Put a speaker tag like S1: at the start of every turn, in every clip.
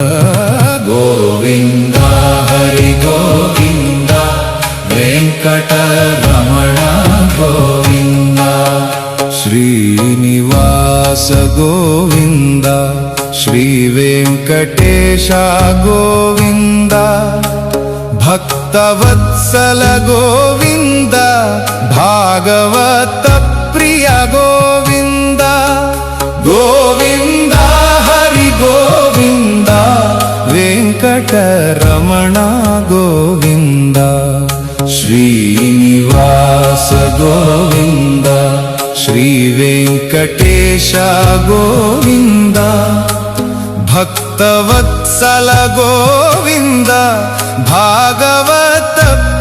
S1: गोविन्द हरि गोविन्द वेङ्कटरमण गोविन्द श्रीनिवास गोविन्द श्रीवेङ्कटेश गोविन्द भक्तवत्सल गोविन्द भागवत प्रिय गोविन्द गोविन्द हरि गोविन्द वेङ्कटरमण गोविन्द श्रीनिवास गोविन्द श्रीवेङ्कटेश गोविन्द भक्तवत्सल गोविन्द भागवत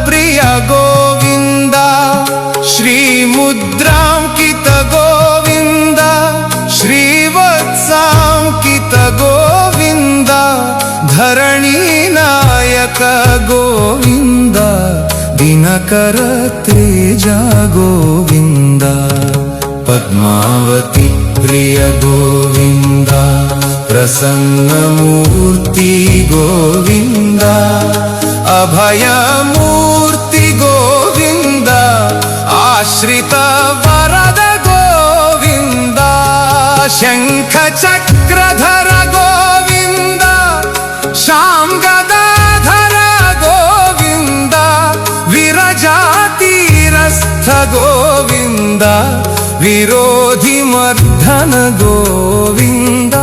S1: प्रिय गोविन्द श्रीमुद्राङ्कित गोविन्द श्रीवत्साङ्कित गोविन्द धरणीनायक गोविन्द दिनकर तेज गोविन्द पद्मावती प्रिय गोविन्द प्रसन्नमूर्ति गोविन्द अभयमूर्ति गोविन्द आश्रित वरद गोविन्द शंख चक्रधर गोविन्द श्याम गदाधर गोविन्द विरजातीरस्थ गोविन्द विरोधि मर्दन गोविन्द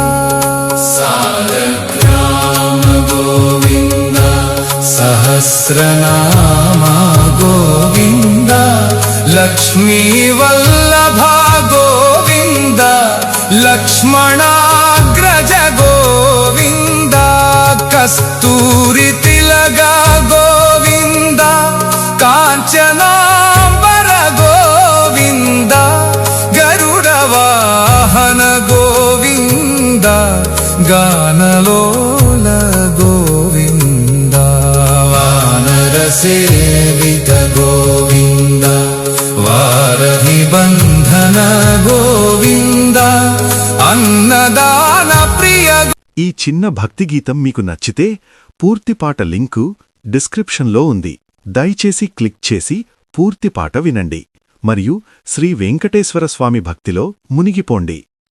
S1: सालग्राम गोविन्द सहस्रनाम गोविन्द लक्ष्मी वल्लभ गोविन्द लक्ष्मणाग्रज गोविन्द कस्तूरी तिलक गोविन्द काञ्चनाम्बर गोविन्द गरुड वाहन गोविन्द गानलोल गोविन्द वानर सेवित गोविन्द वारहि बन्धन गोविन्द अन्नदान प्रिय।
S2: ఈ చిన్న భక్తి గీతం మీకు నచ్చితే పూర్తి పాట లింకు డిస్క్రిప్షన్లో ఉంది. దయచేసి క్లిక్ చేసి పూర్తి పాట వినండి మరియు శ్రీ వెంకటేశ్వర స్వామి భక్తిలో మునిగిపోండి.